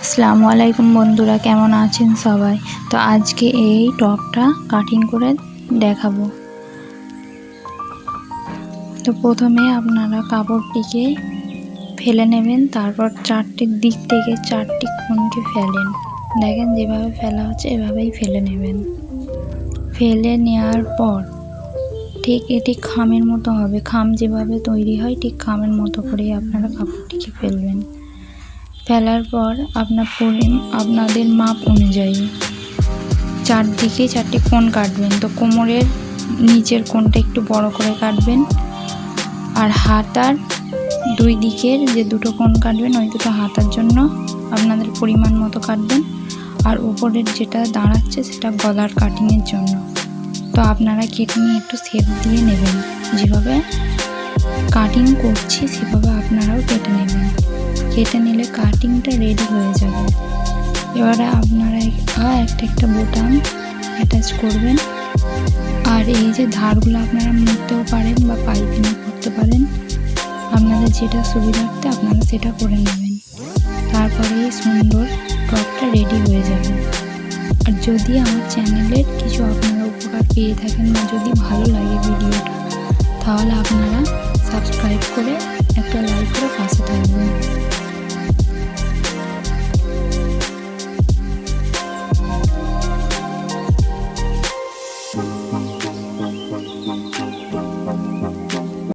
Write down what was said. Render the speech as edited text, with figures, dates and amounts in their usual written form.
আসসালামু আলাইকুম বন্ধুরা, কেমন আছেন সবাই? তো আজকে এই টপটা কাটিং করে দেখাবো। তো প্রথমে আপনারা কাপড়টিকে ফেলে নেবেন, তারপর চারটির দিক থেকে চারটি কোণকে ফেলেন। দেখেন যেভাবে ফেলা হচ্ছে এভাবেই ফেলে নেবেন। ফেলে নেওয়ার পর ঠিক এটি খামের মতো হবে। খাম যেভাবে তৈরি হয় ঠিক খামের মতো করেই আপনারা কাপড়টিকে ফেলবেন। ফেলার পর আপনাদের মাপ অনুযায়ী চারদিকে চারটি কোণ কাটবেন। তো কোমরের নিচের কোণটা একটু বড় করে কাটবেন, আর হাতার দুই দিকের যে দুটো কোণ কাটবেন ওই দুটো হাতার জন্য আপনাদের পরিমাণ মতো কাটবেন, আর উপরের যেটা দাঁড়াচ্ছে সেটা গলার কাটিংয়ের জন্য। তো আপনারা কেটে নিয়ে একটু শেপ দিয়ে নেবেন। যেভাবে কাটিং করছি সেভাবে আপনারাও কেটে নেবেন। কেটে নিলে কাটিংটা রেডি হয়ে যাবে। এবারে আপনারা একটা বোতাম অ্যাটাচ করবেন, আর এই যে ধারগুলো আপনারা মুড়তেও পারেন বা পাইপিংও করতে পারেন। আপনাদের যেটা সুবিধার্থে আপনারা সেটা করে নেবেন। তারপরে এই সুন্দর টপটা রেডি হয়ে যাবে। আর যদি আমার চ্যানেলের কিছু আপনারা উপকার পেয়ে থাকেন বা যদি ভালো লাগে ভিডিওটা, তাহলে আপনারা সাবস্ক্রাইব করে একটা লাইক করে পাশে থাকবেন।